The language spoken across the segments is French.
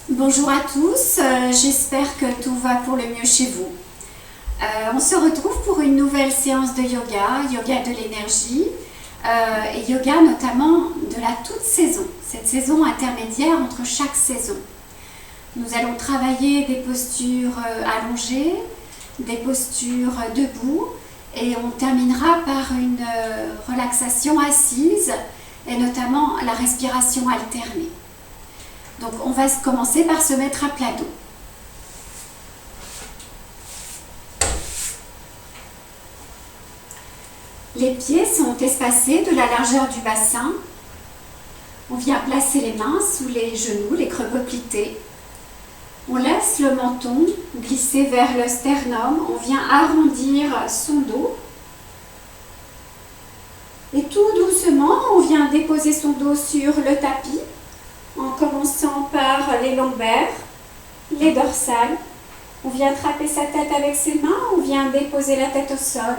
Bonjour à tous, j'espère que tout va pour le mieux chez vous. On se retrouve pour une nouvelle séance de yoga, yoga de l'énergie et yoga notamment de la toute saison, cette saison intermédiaire entre chaque saison. Nous allons travailler des postures allongées, des postures debout et on terminera par une relaxation assise et notamment la respiration alternée. Donc on va commencer par se mettre à plat dos. Les pieds sont espacés de la largeur du bassin. On vient placer les mains sous les genoux, les creux poplités. On laisse le menton glisser vers le sternum. On vient arrondir son dos. Et tout doucement, on vient déposer son dos sur le tapis en commençant par les lombaires, les dorsales. On vient attraper sa tête avec ses mains, on vient déposer la tête au sol.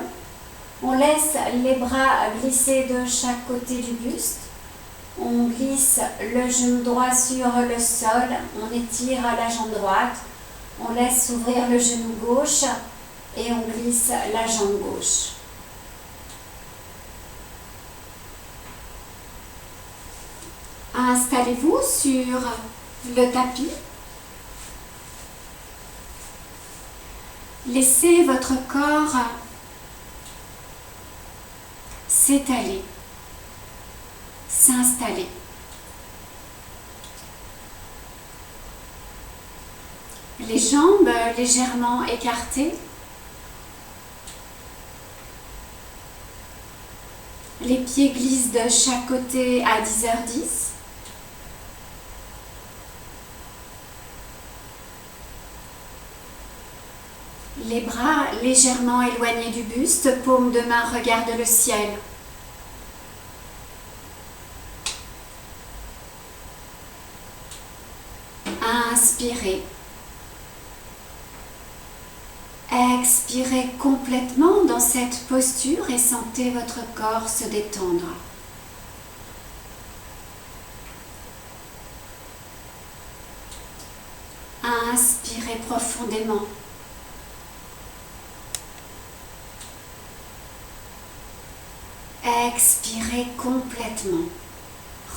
On laisse les bras glisser de chaque côté du buste. On glisse le genou droit sur le sol, on étire la jambe droite. On laisse s'ouvrir le genou gauche et on glisse la jambe gauche. Installez-vous sur le tapis. Laissez votre corps s'étaler, s'installer. Les jambes légèrement écartées. Les pieds glissent de chaque côté à 10h10. Les bras légèrement éloignés du buste, paume de main regarde le ciel. Inspirez. Expirez complètement dans cette posture et sentez votre corps se détendre. Inspirez profondément. Expirez complètement.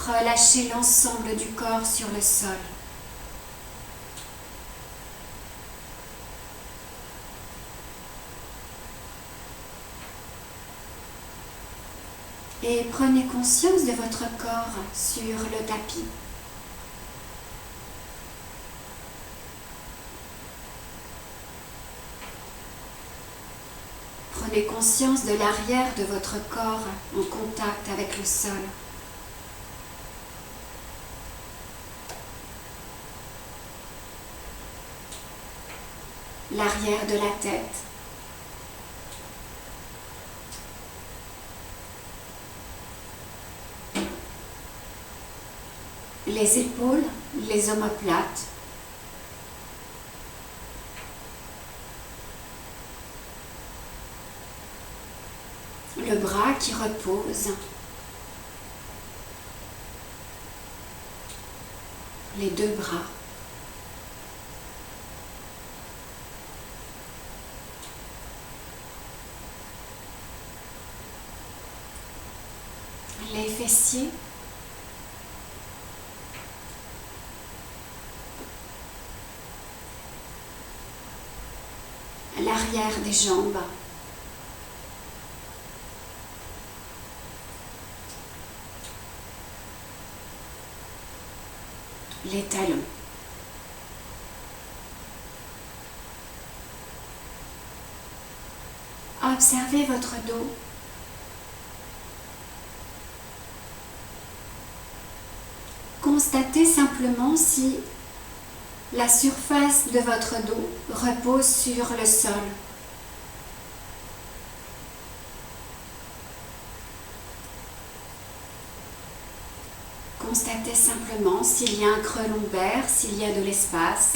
Relâchez l'ensemble du corps sur le sol. Et prenez conscience de votre corps sur le tapis. Prenez conscience de l'arrière de votre corps en contact avec le sol. L'arrière de la tête. Les épaules, les omoplates. Le bras qui repose. Les deux bras. Les fessiers. L'arrière des jambes. Les talons. Observez votre dos. Constatez simplement si la surface de votre dos repose sur le sol. Constatez simplement s'il y a un creux lombaire, s'il y a de l'espace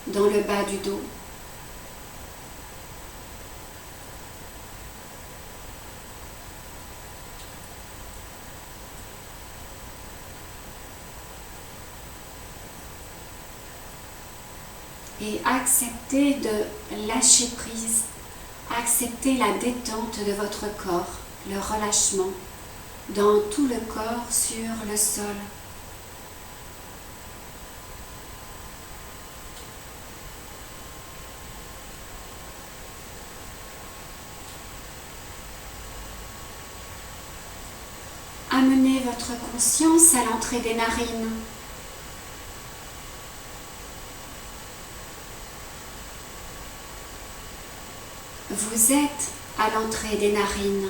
dans le bas du dos. et acceptez de lâcher prise, acceptez la détente de votre corps, le relâchement dans tout le corps sur le sol. Amenez votre conscience à l'entrée des narines. Vous êtes à l'entrée des narines.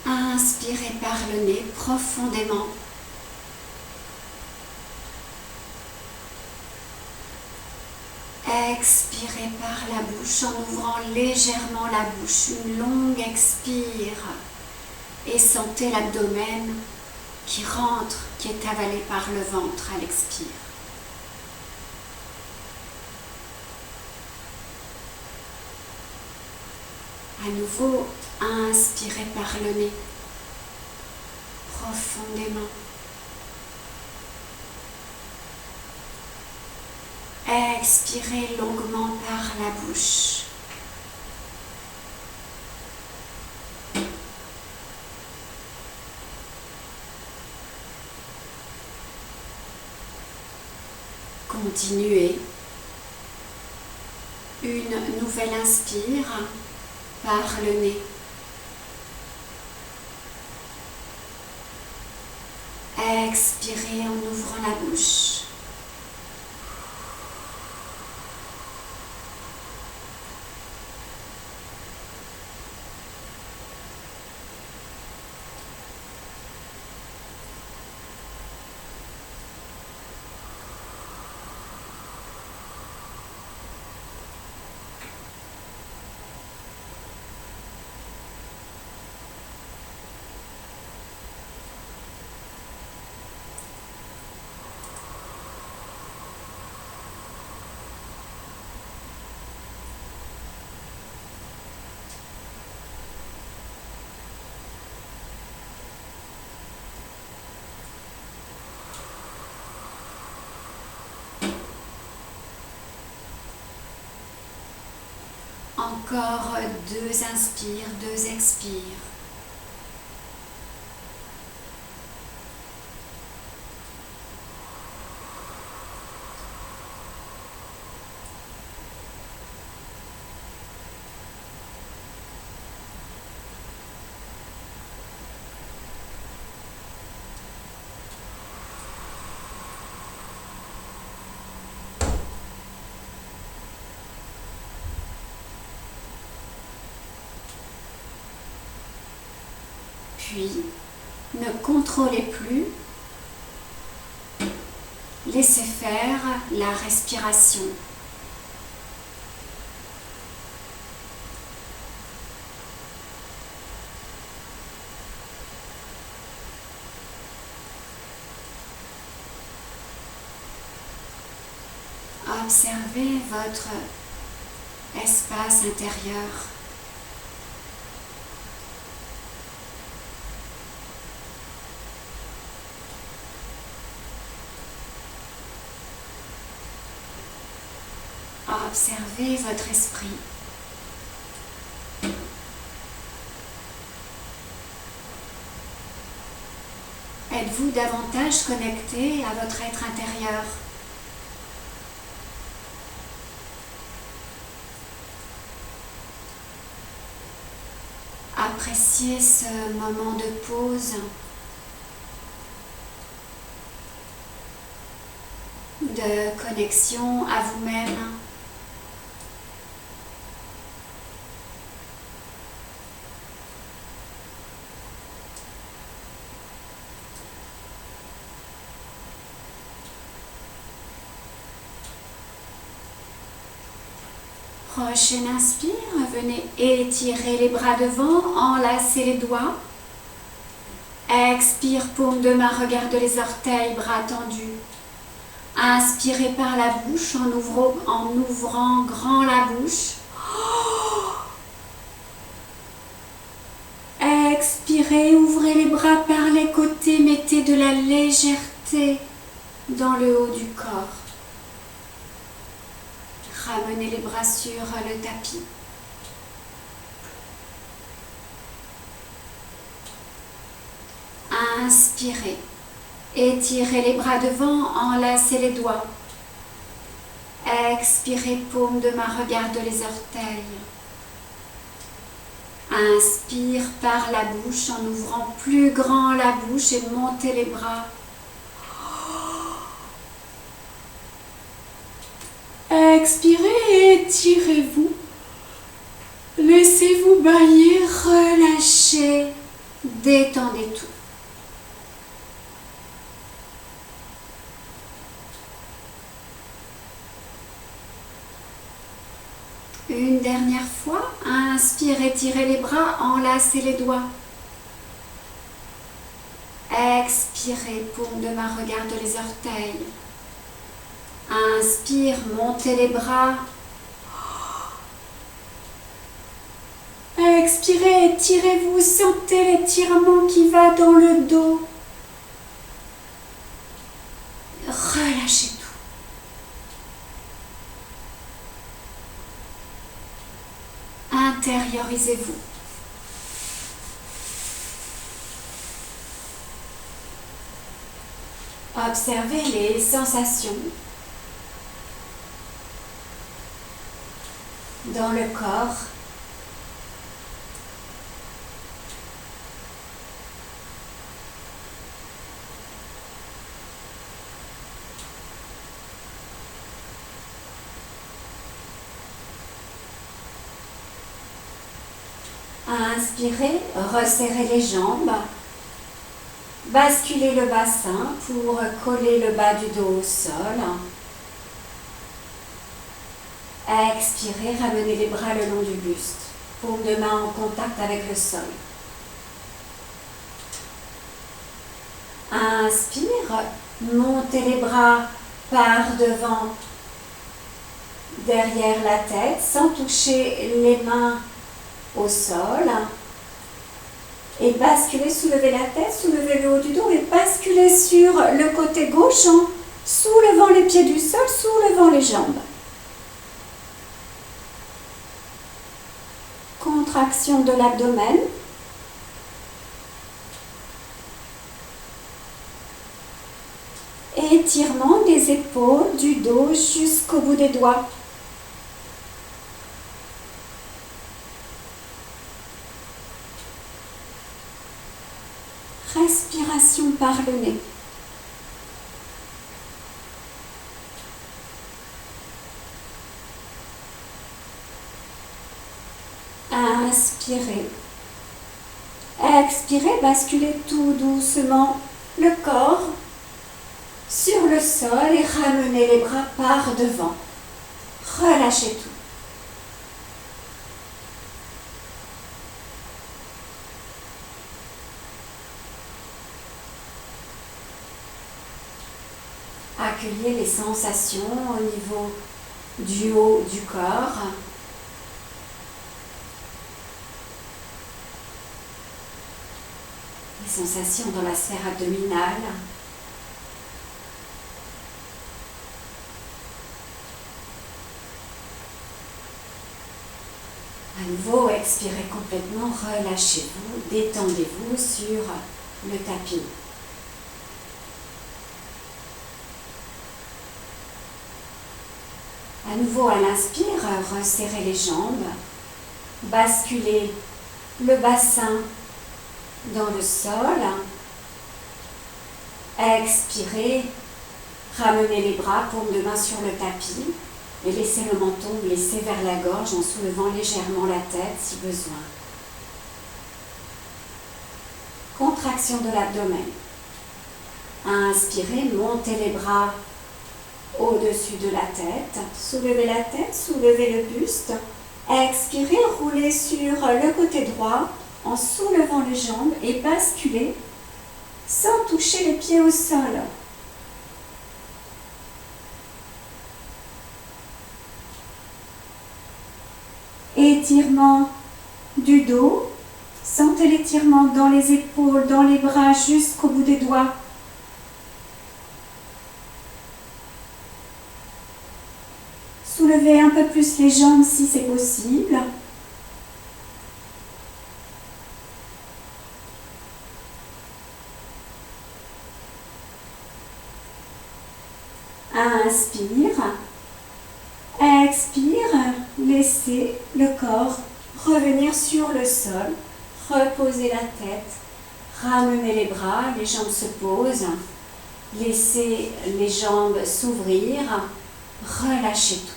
Inspirez par le nez profondément. Expirez par la bouche en ouvrant légèrement la bouche, une longue expire. Et sentez l'abdomen qui rentre, qui est avalé par le ventre à l'expire. À nouveau, inspirez par le nez, profondément. Expirez longuement par la bouche. Continuez. Une nouvelle inspire par le nez. Expirez en ouvrant la bouche. Encore 2 inspires, 2 expires. Puis, ne contrôlez plus, laissez faire la respiration. Observez votre espace intérieur. Observez votre esprit. Êtes-vous davantage connecté à votre être intérieur? Appréciez ce moment de pause, de connexion à vous-même. Prochaine inspire, venez étirer les bras devant, enlacez les doigts. Expire, paume de main, regarde les orteils, bras tendus. Inspirez par la bouche en ouvrant grand la bouche. Expirez, ouvrez les bras par les côtés, mettez de la légèreté dans le haut du corps. Ramenez les bras sur le tapis. Inspirez. Étirez les bras devant, enlacez les doigts. Expirez, paume de main, regarde les orteils. Inspire par la bouche en ouvrant plus grand la bouche et montez les bras. Expirez, étirez-vous. Laissez-vous bailler, relâchez, détendez tout. Une dernière fois, inspire, étirez les bras, enlacez les doigts. Expirez, paume de main, regarde les orteils. Inspire, montez les bras. Expirez, étirez-vous, sentez l'étirement qui va dans le dos. Relâchez tout. Intériorisez-vous. Observez les sensations dans le corps. Inspirez, resserrez les jambes, basculez le bassin pour coller le bas du dos au sol. Expirez, ramenez les bras le long du buste, paume de main en contact avec le sol. Inspire, montez les bras par devant, derrière la tête, sans toucher les mains au sol. Et basculez, soulevez la tête, soulevez le haut du dos et basculez sur le côté gauche en soulevant les pieds du sol, soulevant les jambes. Contraction de l'abdomen. Étirement des épaules, du dos jusqu'au bout des doigts. Respiration par le nez. Inspirez. Expirez, basculez tout doucement le corps sur le sol et ramenez les bras par devant. Relâchez tout. Accueillez les sensations au niveau du haut du corps. Les sensations dans la sphère abdominale. À nouveau, expirez complètement, relâchez-vous, détendez-vous sur le tapis. À nouveau, à l'inspire, resserrez les jambes, basculez le bassin dans le sol. Expirez, ramenez les bras, paume de main sur le tapis et laissez le menton glisser vers la gorge en soulevant légèrement la tête si besoin. Contraction de l'abdomen. Inspirez, montez les bras au-dessus de la tête, soulevez le buste. Expirez, roulez sur le côté droit en soulevant les jambes et basculez sans toucher les pieds au sol. Étirement du dos sans Sentez l'étirement dans les épaules, dans les bras, jusqu'au bout des doigts. Soulevez un peu plus les jambes si c'est possible. Inspire. Expire. Laissez le corps revenir sur le sol. Reposez la tête. Ramenez les bras, les jambes se posent. Laissez les jambes s'ouvrir. Relâchez tout.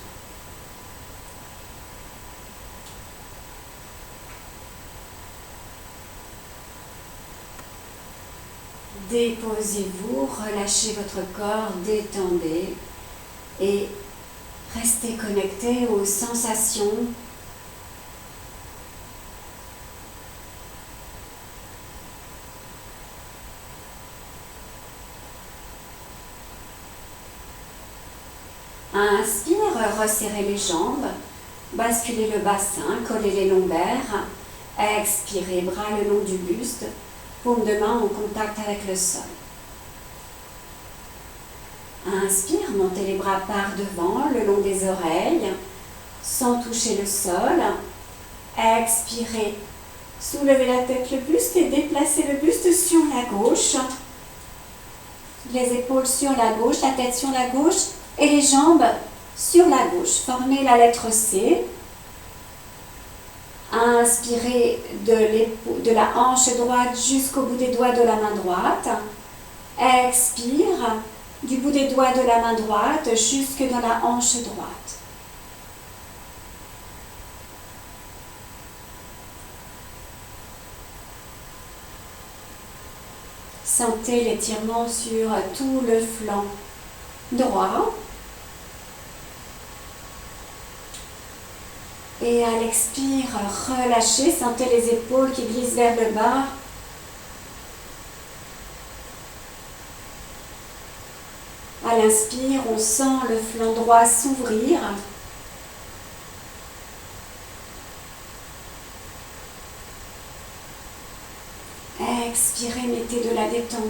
Déposez-vous, relâchez votre corps, détendez et restez connecté aux sensations. Inspire, resserrez les jambes, basculez le bassin, collez les lombaires. Expirez, bras le long du buste, paume de main en contact avec le sol. Inspire, montez les bras par devant, le long des oreilles, sans toucher le sol. Expirez, soulevez la tête, le buste et déplacez le buste sur la gauche. Les épaules sur la gauche, la tête sur la gauche et les jambes sur la gauche. Formez la lettre C. Inspirez de la hanche droite jusqu'au bout des doigts de la main droite. Expire du bout des doigts de la main droite jusque dans la hanche droite. Sentez l'étirement sur tout le flanc droit. Et à l'expire, relâchez, sentez les épaules qui glissent vers le bas. À l'inspire, on sent le flanc droit s'ouvrir. Expirez, mettez de la détente.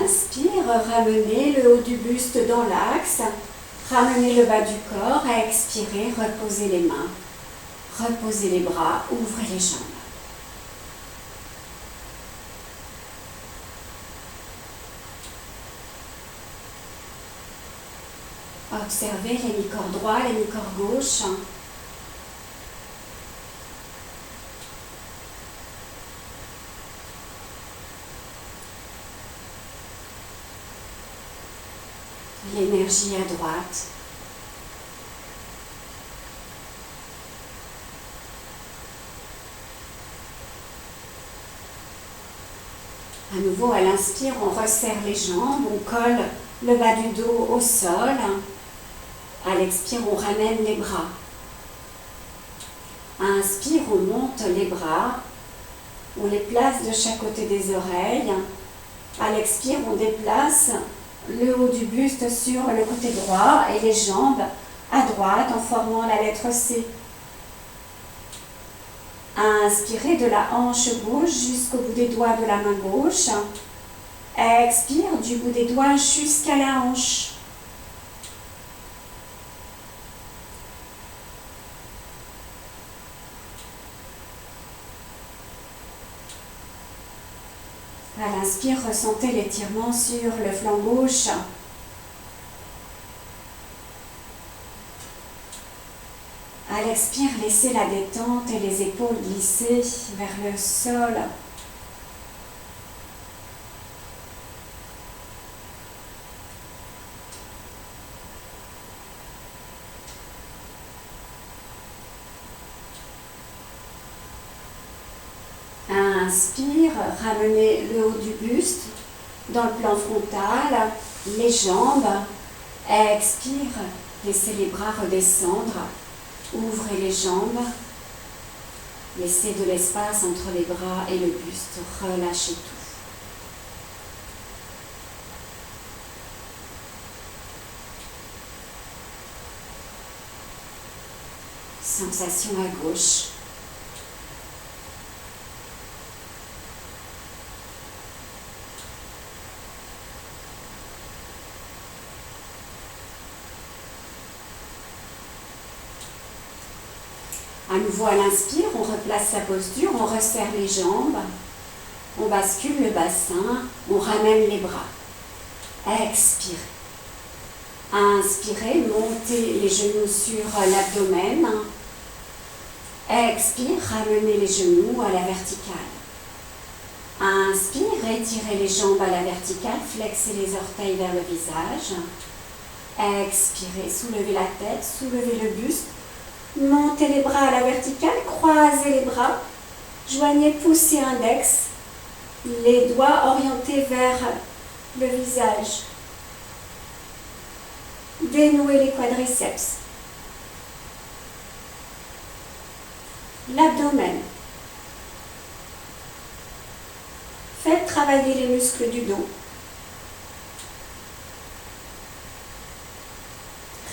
Inspire, ramenez le haut du buste dans l'axe, ramenez le bas du corps, expirez, reposez les mains, reposez les bras, ouvrez les jambes. Observez l'hémicorps droit, l'hémicorps gauche. L'énergie à droite. À nouveau, à l'inspire, on resserre les jambes, on colle le bas du dos au sol. À l'expire, on ramène les bras. À inspire, on monte les bras. On les place de chaque côté des oreilles. À l'expire, on déplace le haut du buste sur le côté droit et les jambes à droite en formant la lettre C. Inspirez de la hanche gauche jusqu'au bout des doigts de la main gauche. Expire du bout des doigts jusqu'à la hanche. À l'inspire, ressentez l'étirement sur le flanc gauche. À l'expire, laissez la détente et les épaules glisser vers le sol. Inspire, ramenez le haut du buste dans le plan frontal, les jambes. Expire, laissez les bras redescendre. Ouvrez les jambes. Laissez de l'espace entre les bras et le buste. Relâchez tout. Sensation à gauche. À nouveau à l'inspire, on replace la posture, on resserre les jambes, on bascule le bassin, on ramène les bras. Expirez. Inspirez, montez les genoux sur l'abdomen. Expire, ramenez les genoux à la verticale. Inspire, étirez les jambes à la verticale, flexez les orteils vers le visage. Expirez, soulevez la tête, soulevez le buste. Montez les bras à la verticale, croisez les bras, joignez pouce et index, les doigts orientés vers le visage. Dénouez les quadriceps. L'abdomen. Faites travailler les muscles du dos.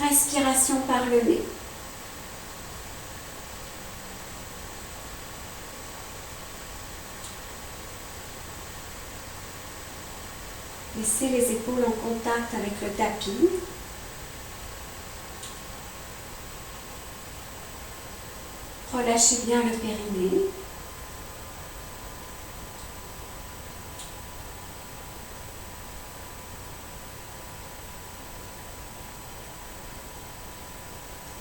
Respiration par le nez. Laissez les épaules en contact avec le tapis. Relâchez bien le périnée.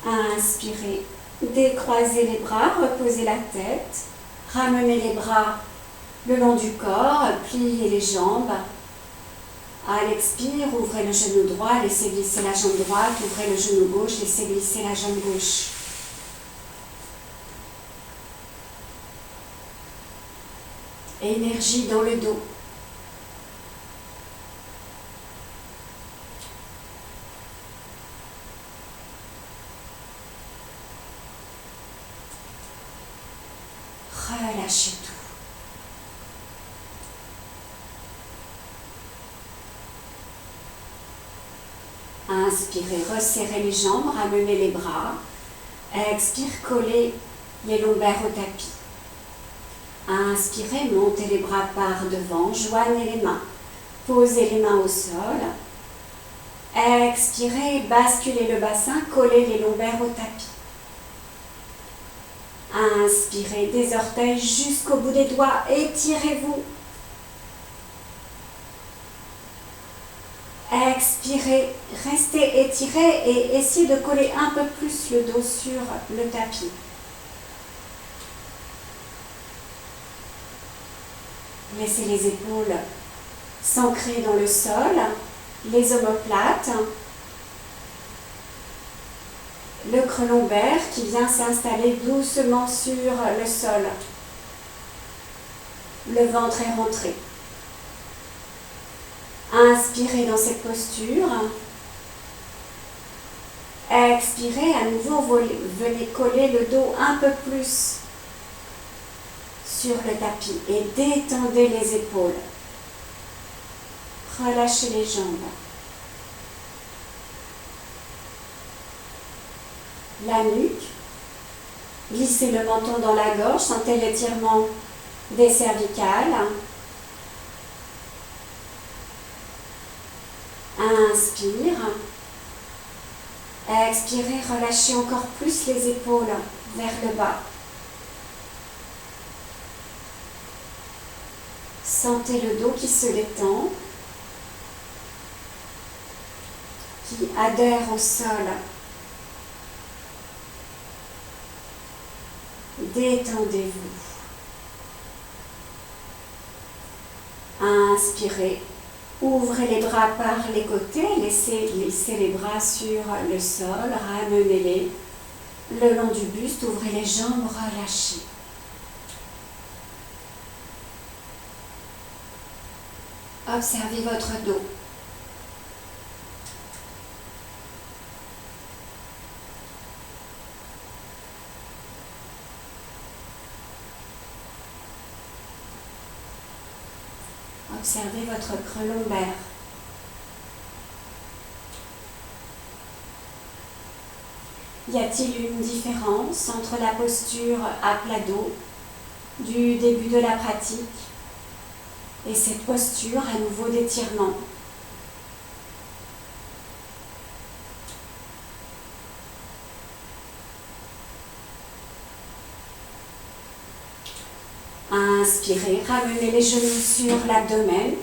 Inspirez, décroisez les bras, reposez la tête, ramenez les bras le long du corps, pliez les jambes. À l'expire, ouvrez le genou droit, laissez glisser la jambe droite, ouvrez le genou gauche, laissez glisser la jambe gauche. Énergie dans le dos. Relâchez tout. Inspirez, resserrez les jambes, ramenez les bras. Expire, collez les lombaires au tapis. Inspirez, montez les bras par devant, joignez les mains. Posez les mains au sol. Expirez, basculez le bassin, collez les lombaires au tapis. Inspirez, des orteils jusqu'au bout des doigts, étirez-vous. Expirez, restez étirés et essayez de coller un peu plus le dos sur le tapis. Laissez les épaules s'ancrer dans le sol, les omoplates, le creux lombaire qui vient s'installer doucement sur le sol. Le ventre est rentré. Inspirez dans cette posture. Expirez, à nouveau, venez coller le dos un peu plus sur le tapis et détendez les épaules. Relâchez les jambes. La nuque. Glissez le menton dans la gorge, sentez l'étirement des cervicales. Inspire. Expirez, relâchez encore plus les épaules vers le bas. Sentez le dos qui se détend, qui adhère au sol. Détendez-vous. Inspirez. Ouvrez les bras par les côtés, laissez glisser les bras sur le sol, ramenez-les le long du buste, ouvrez les jambes, relâchez. Observez votre dos. Observez votre creux lombaire. Y a-t-il une différence entre la posture à plat dos du début de la pratique et cette posture à nouveau d'étirement? Inspirez, ramenez les genoux sur l'abdomen.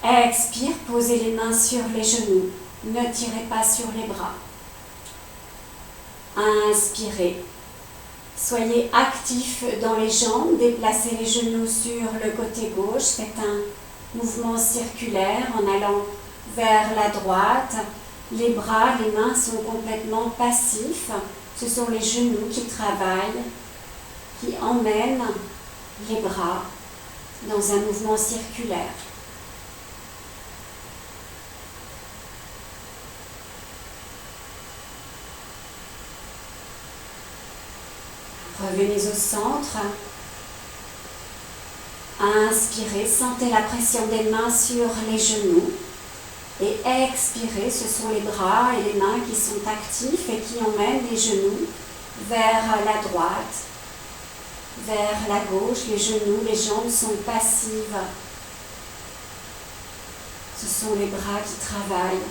Expire, posez les mains sur les genoux. Ne tirez pas sur les bras. Inspirez. Soyez actif dans les jambes. Déplacez les genoux sur le côté gauche. Faites un mouvement circulaire en allant vers la droite. Les bras, les mains sont complètement passifs. Ce sont les genoux qui travaillent, qui emmènent les bras dans un mouvement circulaire. Revenez au centre. Inspirez, sentez la pression des mains sur les genoux. Et expirez, ce sont les bras et les mains qui sont actifs et qui emmènent les genoux vers la droite, vers la gauche. Les genoux, les jambes sont passives. Ce sont les bras qui travaillent.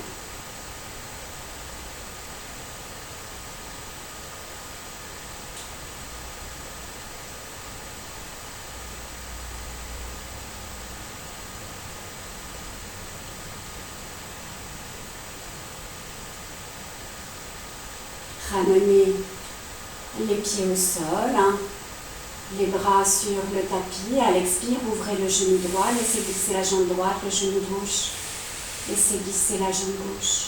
Ramenez les pieds au sol, les bras sur le tapis. À l'expire, ouvrez le genou droit, laissez glisser la jambe droite, le genou gauche. Laissez glisser la jambe gauche.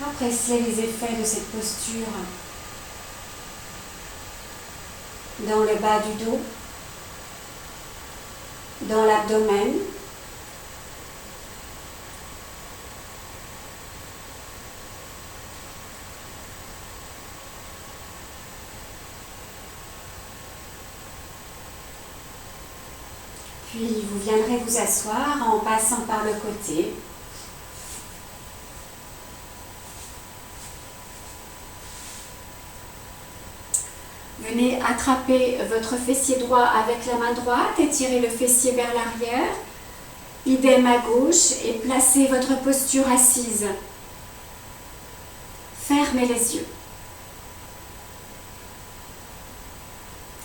Appréciez les effets de cette posture dans le bas du dos, dans l'abdomen. Puis vous viendrez vous asseoir en passant par le côté. Venez attraper votre fessier droit avec la main droite, étirez le fessier vers l'arrière, idem à gauche et placez votre posture assise. Fermez les yeux.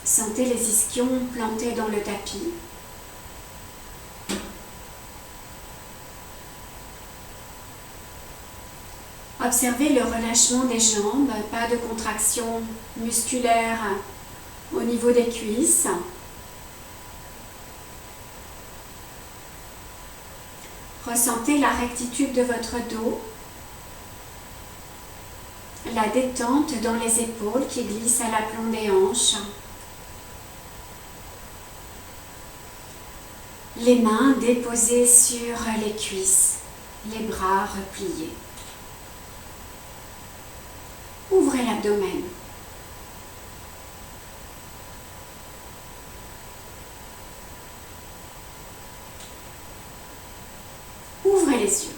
Sentez les ischions plantés dans le tapis. Observez le relâchement des jambes, pas de contraction musculaire au niveau des cuisses. Ressentez la rectitude de votre dos, la détente dans les épaules qui glissent à l'aplomb des hanches. Les mains déposées sur les cuisses, les bras repliés. Ouvrez l'abdomen. Ouvrez les yeux.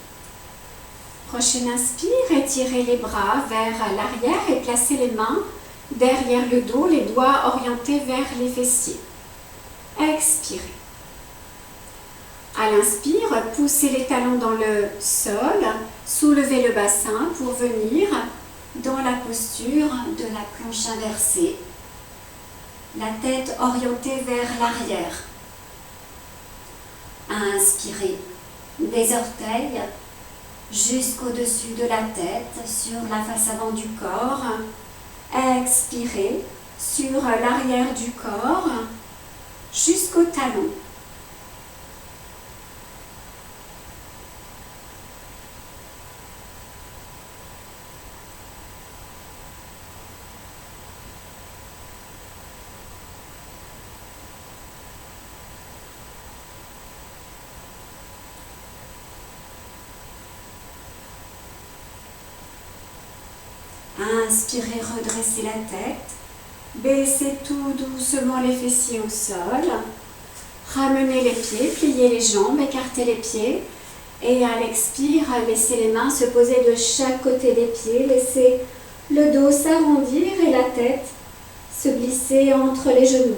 Prochaine inspire, étirez les bras vers l'arrière et placez les mains derrière le dos, les doigts orientés vers les fessiers. Expirez. À l'inspire, poussez les talons dans le sol, soulevez le bassin pour venir dans la posture de la planche inversée. La tête orientée vers l'arrière. Inspirez des orteils jusqu'au-dessus de la tête, sur la face avant du corps. Expirez sur l'arrière du corps jusqu'au talon. Inspirez, redressez la tête. Baissez tout doucement les fessiers au sol. Ramenez les pieds, pliez les jambes, écartez les pieds. Et à l'expire, laissez les mains se poser de chaque côté des pieds. Laissez le dos s'arrondir et la tête se glisser entre les genoux.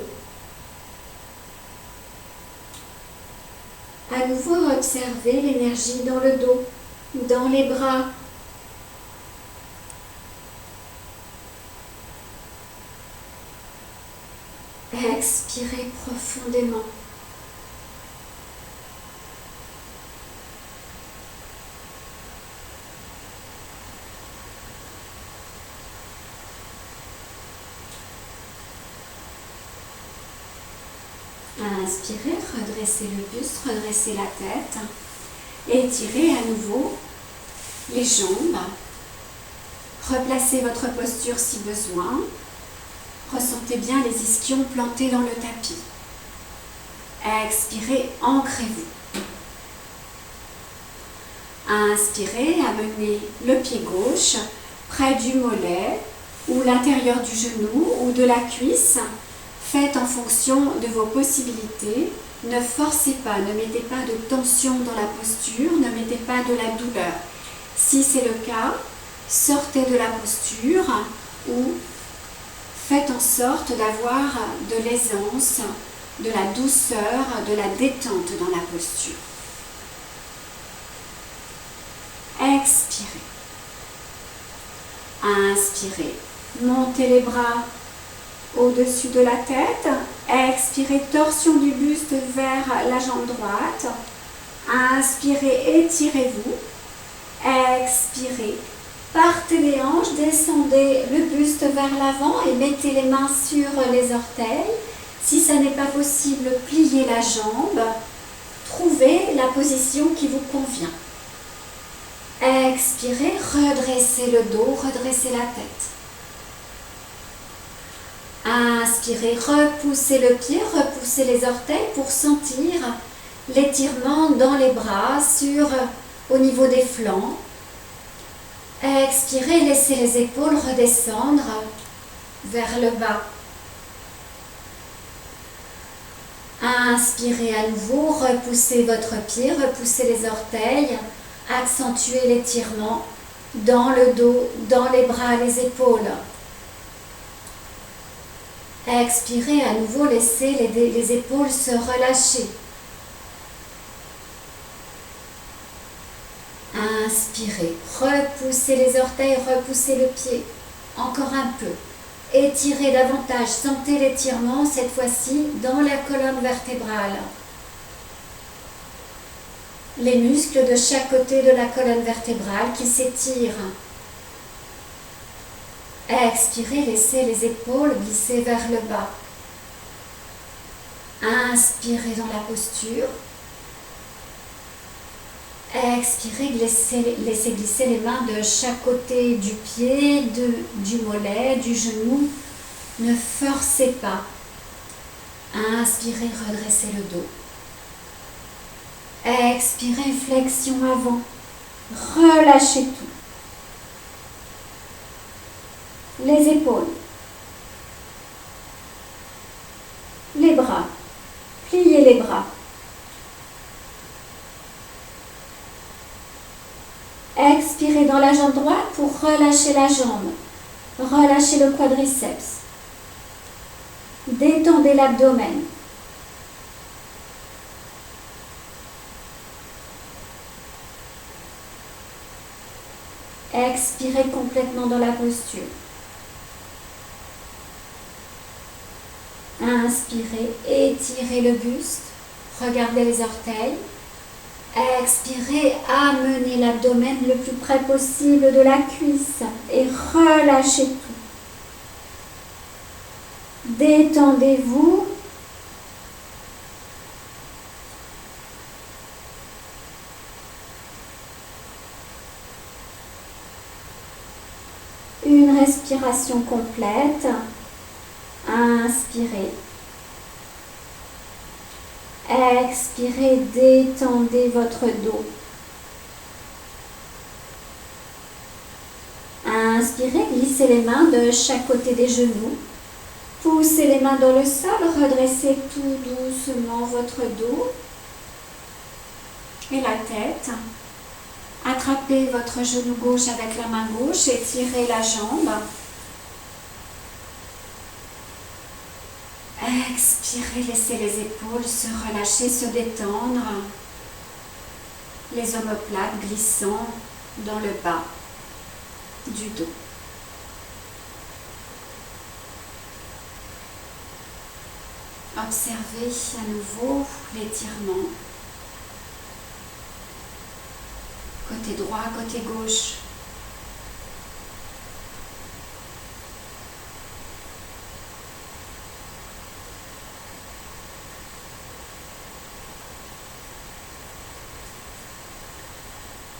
À nouveau, observez l'énergie dans le dos, dans les bras. Expirez profondément. Inspirez, redressez le buste, redressez la tête. Étirez à nouveau les jambes. Replacez votre posture si besoin. Ressentez bien les ischions plantés dans le tapis. Expirez, ancrez-vous. Inspirez, amenez le pied gauche près du mollet ou l'intérieur du genou ou de la cuisse. Faites en fonction de vos possibilités. Ne forcez pas, ne mettez pas de tension dans la posture, ne mettez pas de la douleur. Si c'est le cas, sortez de la posture ou faites en sorte d'avoir de l'aisance, de la douceur, de la détente dans la posture. Expirez. Inspirez. Montez les bras au-dessus de la tête. Expirez, torsion du buste vers la jambe droite. Inspirez, étirez-vous. Expirez. Partez les hanches, descendez le buste vers l'avant et mettez les mains sur les orteils. Si ça n'est pas possible, pliez la jambe. Trouvez la position qui vous convient. Expirez, redressez le dos, redressez la tête. Inspirez, repoussez le pied, repoussez les orteils pour sentir l'étirement dans les bras au niveau des flancs. Expirez, laissez les épaules redescendre vers le bas. Inspirez à nouveau, repoussez votre pied, repoussez les orteils, accentuez l'étirement dans le dos, dans les bras, les épaules. Expirez à nouveau, laissez les épaules se relâcher. Inspirez, repoussez les orteils, repoussez le pied. Encore un peu. Étirez davantage, sentez l'étirement cette fois-ci dans la colonne vertébrale. Les muscles de chaque côté de la colonne vertébrale qui s'étirent. Expirez, laissez les épaules glisser vers le bas. Inspirez dans la posture. Expirez, laissez glisser les mains de chaque côté du pied, du mollet, du genou. Ne forcez pas. Inspirez, redressez le dos. Expirez, flexion avant. Relâchez tout. Les épaules. Les bras. Pliez les bras. Expirez dans la jambe droite pour relâcher la jambe. Relâchez le quadriceps. Détendez l'abdomen. Expirez complètement dans la posture. Inspirez, étirez le buste. Regardez les orteils. Expirez, amenez l'abdomen le plus près possible de la cuisse et relâchez tout. Détendez-vous. Une respiration complète. Inspirez. Expirez, détendez votre dos. Inspirez, glissez les mains de chaque côté des genoux. Poussez les mains dans le sol, redressez tout doucement votre dos et la tête. Attrapez votre genou gauche avec la main gauche et tirez la jambe. Expirez, laissez les épaules se relâcher, se détendre. Les omoplates glissant dans le bas du dos. Observez à nouveau l'étirement. Côté droit, côté gauche.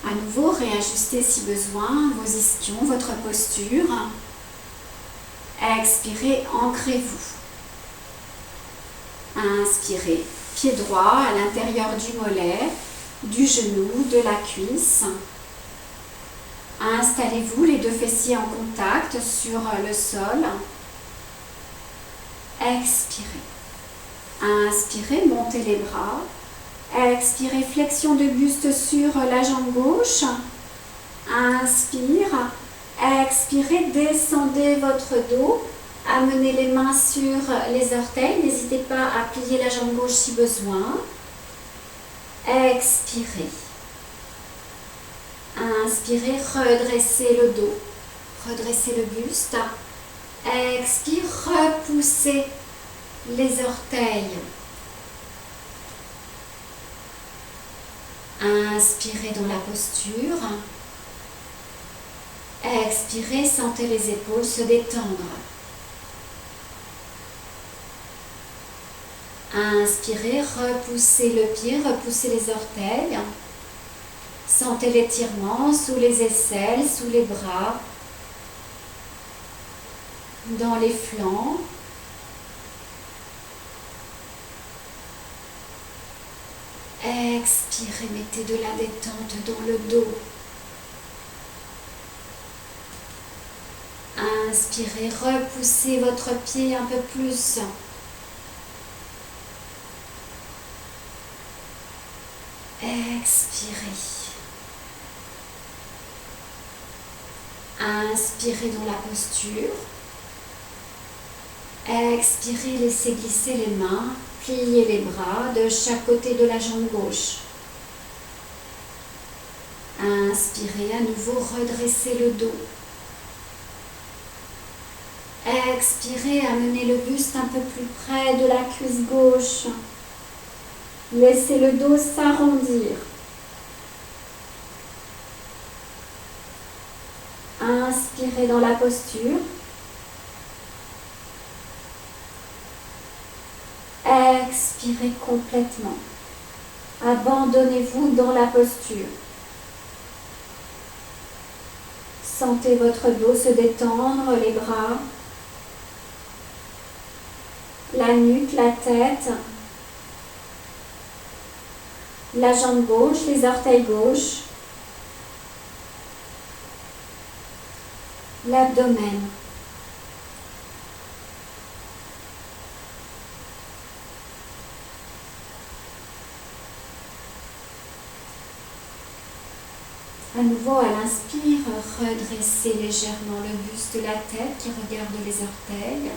À nouveau, réajustez si besoin vos ischions, votre posture. Expirez, ancrez-vous. Inspirez, pied droit à l'intérieur du mollet, du genou, de la cuisse. Installez-vous les deux fessiers en contact sur le sol. Expirez. Inspirez, montez les bras. Expirez, flexion de buste sur la jambe gauche. Inspire. Expirez, descendez votre dos. Amenez les mains sur les orteils. N'hésitez pas à plier la jambe gauche si besoin. Expirez. Inspirez, redressez le dos. Redressez le buste. Expire, repoussez les orteils. Inspirez dans la posture. Expirez, sentez les épaules se détendre. Inspirez, repoussez le pied, repoussez les orteils. Sentez l'étirement sous les aisselles, sous les bras, dans les flancs. Expirez, mettez de la détente dans le dos. Inspirez, repoussez votre pied un peu plus. Expirez. Inspirez dans la posture. Expirez, laissez glisser les mains, pliez les bras de chaque côté de la jambe gauche. Inspirez, à nouveau redressez le dos. Expirez, amenez le buste un peu plus près de la cuisse gauche. Laissez le dos s'arrondir. Inspirez dans la posture. Expirez complètement. Abandonnez-vous dans la posture. Sentez votre dos se détendre, les bras, la nuque, la tête, la jambe gauche, les orteils gauches, l'abdomen. À nouveau, à l'inspire, redressez légèrement le buste de la tête qui regarde les orteils.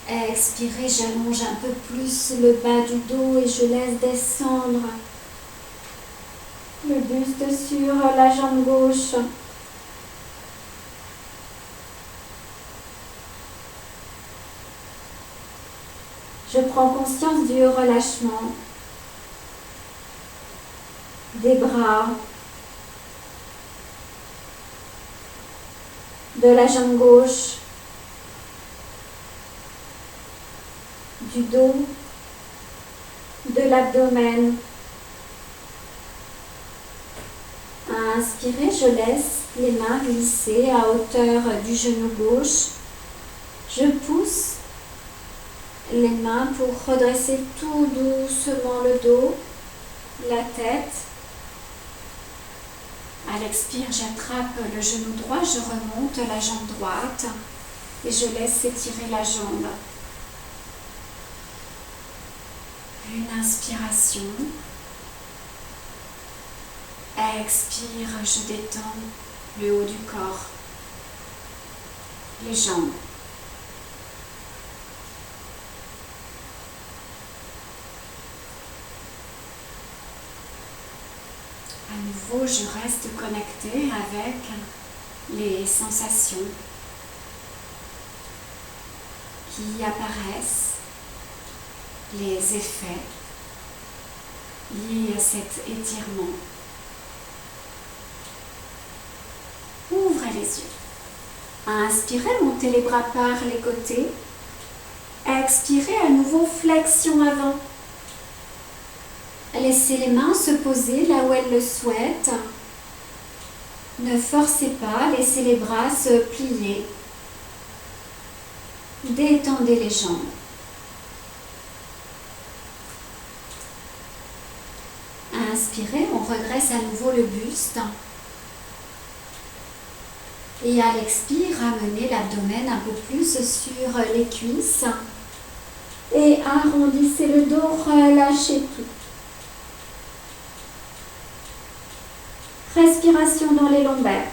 Expirez, j'allonge un peu plus le bas du dos et je laisse descendre le buste sur la jambe gauche. Je prends conscience du relâchement des bras, de la jambe gauche, du dos, de l'abdomen. Inspirez, je laisse les mains glisser à hauteur du genou gauche. Je pousse les mains pour redresser tout doucement le dos, la tête. À l'expire, j'attrape le genou droit, je remonte la jambe droite. Et je laisse s'étirer la jambe. Une inspiration. Expire, je détends le haut du corps, les jambes. À nouveau, je reste connectée avec les sensations qui apparaissent, les effets liés à cet étirement. Ouvrez les yeux. Inspirez, montez les bras par les côtés. Expirez, à nouveau, flexion avant. Laissez les mains se poser là où elles le souhaitent. Ne forcez pas, laissez les bras se plier. Détendez les jambes. Inspirez, on redresse à nouveau le buste. Et à l'expire, ramenez l'abdomen un peu plus sur les cuisses. Et arrondissez le dos, relâchez tout. Respiration dans les lombaires.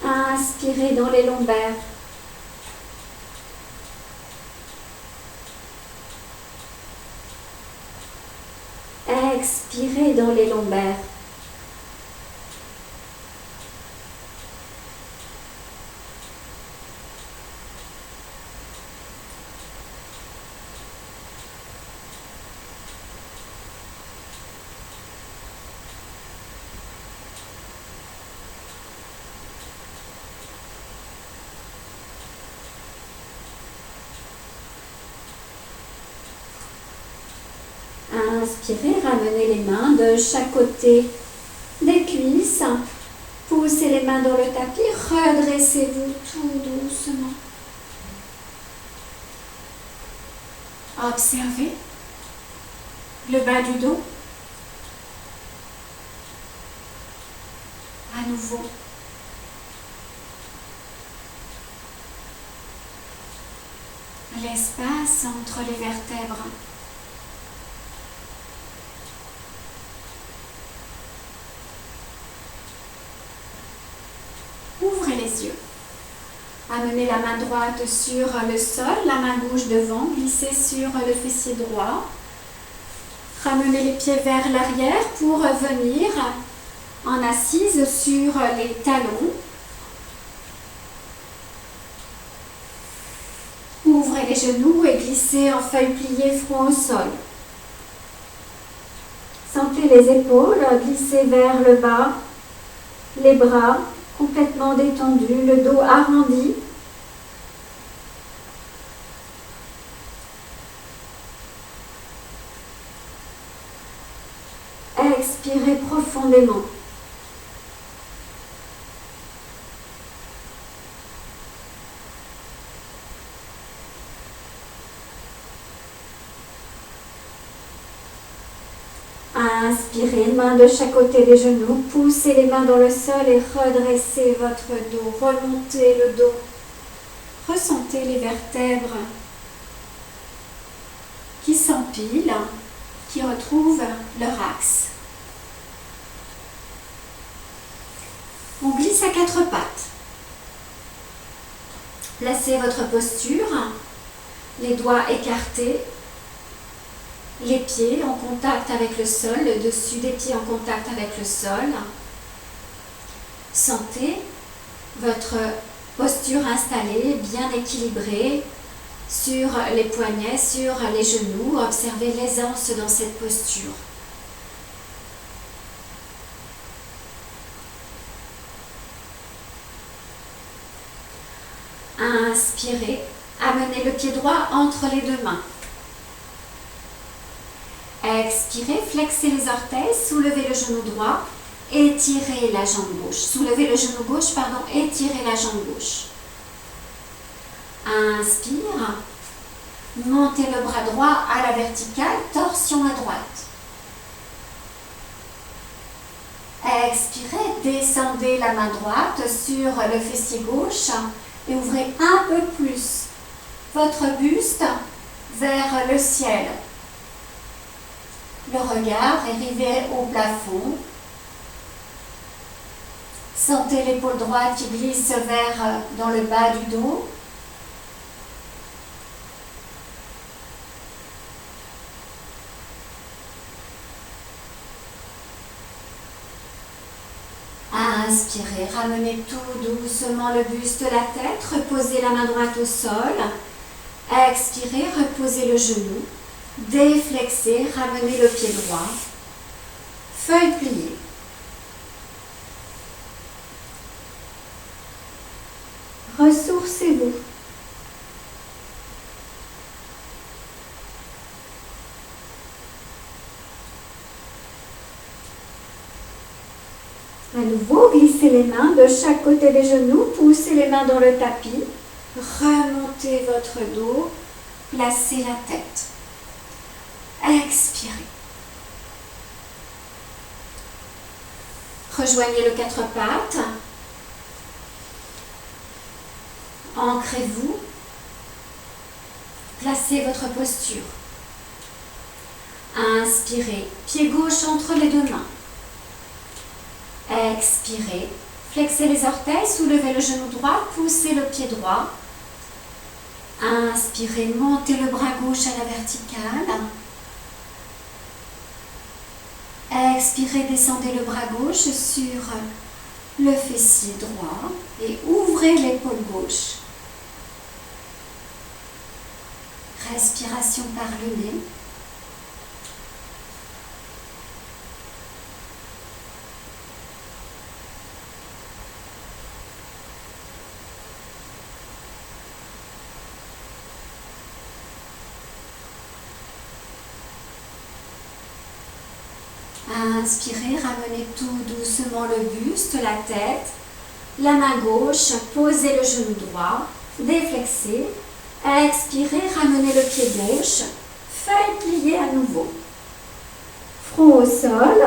Inspirez dans les lombaires. Expirez dans les lombaires. Inspirez, ramenez les mains de chaque côté des cuisses. Poussez les mains dans le tapis, redressez-vous tout doucement. Observez le bas du dos. À nouveau. L'espace entre les vertèbres. Ouvrez les yeux. Amenez la main droite sur le sol, la main gauche devant, glissez sur le fessier droit. Ramenez les pieds vers l'arrière pour venir en assise sur les talons. Ouvrez les genoux et glissez en feuille pliée, front au sol. Sentez les épaules glisser vers le bas, les bras complètement détendus, le dos arrondi. Expirez profondément. Inspirez, main de chaque côté des genoux, poussez les mains dans le sol et redressez votre dos, remontez le dos. Ressentez les vertèbres qui s'empilent, qui retrouvent leur axe. On glisse à quatre pattes. Placez votre posture, les doigts écartés, les pieds en contact avec le sol, le dessus des pieds en contact avec le sol. Sentez votre posture installée, bien équilibrée sur les poignets, sur les genoux. Observez l'aisance dans cette posture. Inspirez, amenez le pied droit entre les deux mains. Expirez, flexez les orteils, soulevez le genou droit, étirez la jambe gauche. Soulevez le genou gauche, étirez la jambe gauche. Inspire, montez le bras droit à la verticale, torsion à droite. Expirez, descendez la main droite sur le fessier gauche et ouvrez un peu plus votre buste vers le ciel. Le regard est rivé au plafond. Sentez l'épaule droite qui glisse vers dans le bas du dos. Inspirez, ramenez tout doucement le buste, la tête, reposez la main droite au sol. Expirez, reposez le genou, déflexez, ramenez le pied droit, feuille pliée. Ressourcez-vous. À nouveau, glissez les mains de chaque côté des genoux, poussez les mains dans le tapis, remontez votre dos, placez la tête. Expirez. Rejoignez le quatre pattes. Ancrez-vous. Placez votre posture. Inspirez, pied gauche entre les deux mains. Expirez, flexez les orteils, soulevez le genou droit, poussez le pied droit. Inspirez, montez le bras gauche à la verticale. Expirez, descendez le bras gauche sur le fessier droit et ouvrez l'épaule gauche. Respiration par le nez. Inspirez, ramenez tout doucement le buste, la tête, la main gauche, posez le genou droit, déflexez. Expirez, ramenez le pied gauche, feuille pliée à nouveau. Front au sol.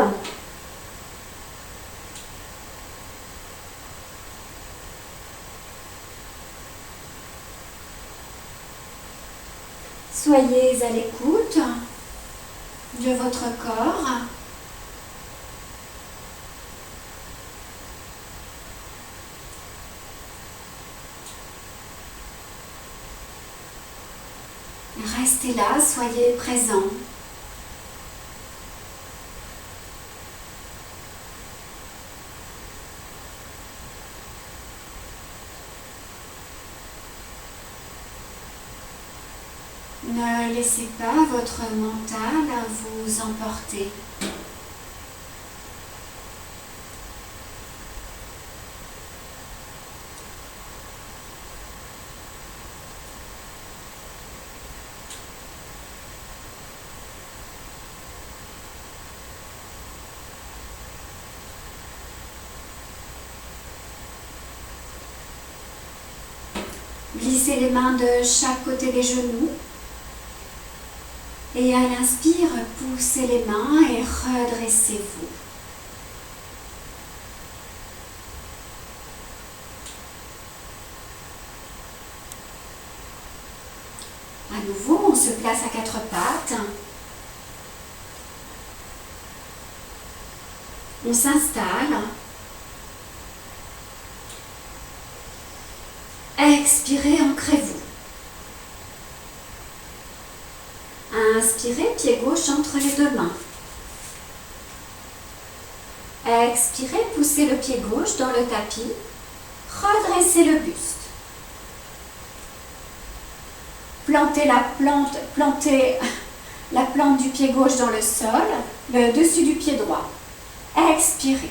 Soyez à l'écoute de votre corps. Restez là, soyez présent. Ne laissez pas votre mental vous emporter. Glissez les mains de chaque côté des genoux. Et à l'inspire, poussez les mains et redressez-vous. À nouveau, on se place à quatre pattes. On s'installe. Expirez, ancrez-vous. Inspirez, pied gauche entre les deux mains. Expirez, poussez le pied gauche dans le tapis. Redressez le buste. Plantez la plante du pied gauche dans le sol, le dessus du pied droit. Expirez.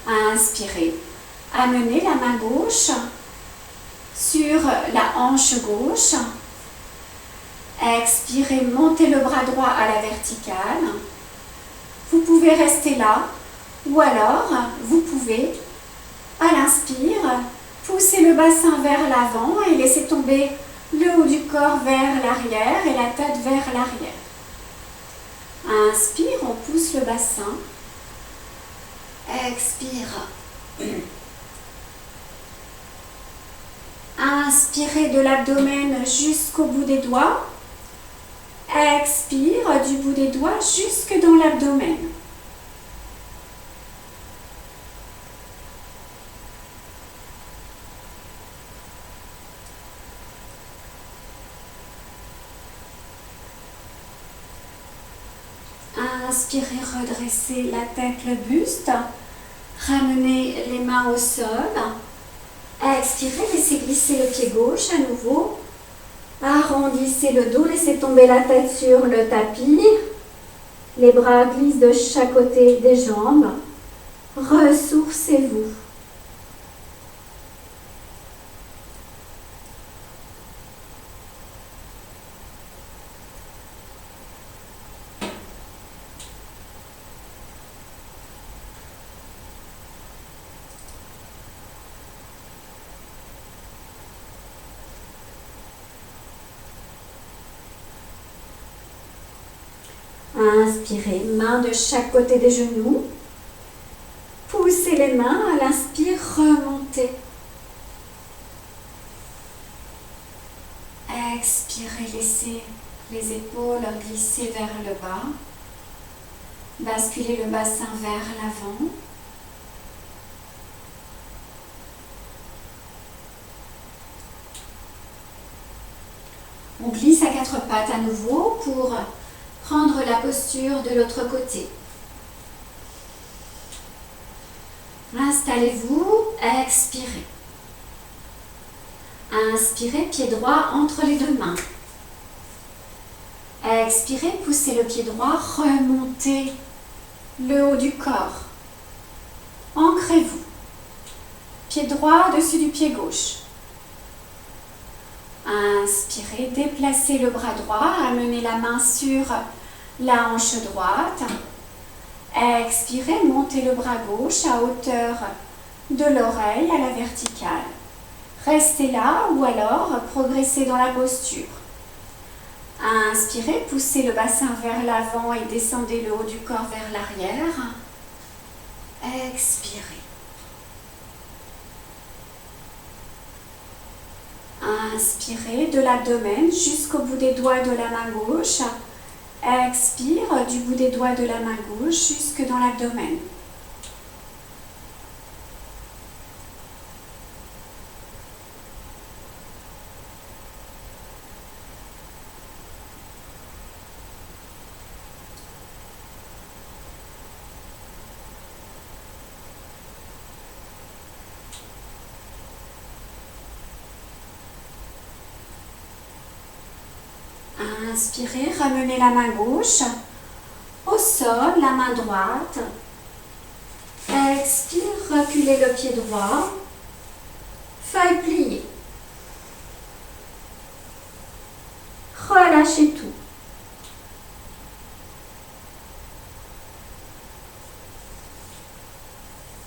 Inspirez. Amenez la main gauche sur la hanche gauche. Expirez, montez le bras droit à la verticale. Vous pouvez rester là ou alors vous pouvez, à l'inspire, pousser le bassin vers l'avant et laisser tomber le haut du corps vers l'arrière et la tête vers l'arrière. Inspire, on pousse le bassin. Expire. Inspirez de l'abdomen jusqu'au bout des doigts. Expire du bout des doigts jusque dans l'abdomen. Inspirez, redressez la tête, le buste. Ramenez les mains au sol. Expirez, laissez glisser le pied gauche à nouveau. Arrondissez le dos, laissez tomber la tête sur le tapis. Les bras glissent de chaque côté des jambes. Ressourcez-vous. Inspirez, mains de chaque côté des genoux. Poussez les mains, à l'inspire, remontez. Expirez, laissez les épaules glisser vers le bas. Basculez le bassin vers l'avant. On glisse à quatre pattes à nouveau pour prendre la posture de l'autre côté. Installez-vous, expirez. Inspirez, pied droit entre les deux mains. Expirez, poussez le pied droit, remontez le haut du corps. Ancrez-vous. Pied droit au-dessus du pied gauche. Inspirez, déplacez le bras droit, amenez la main sur la hanche droite. Expirez, montez le bras gauche à hauteur de l'oreille à la verticale. Restez là ou alors progressez dans la posture. Inspirez, poussez le bassin vers l'avant et descendez le haut du corps vers l'arrière. Expirez. Inspirez de l'abdomen jusqu'au bout des doigts de la main gauche. Expire du bout des doigts de la main gauche jusque dans l'abdomen. Inspirez, ramenez la main gauche au sol, la main droite. Expire, reculez le pied droit. Feuille pliée. Relâchez tout.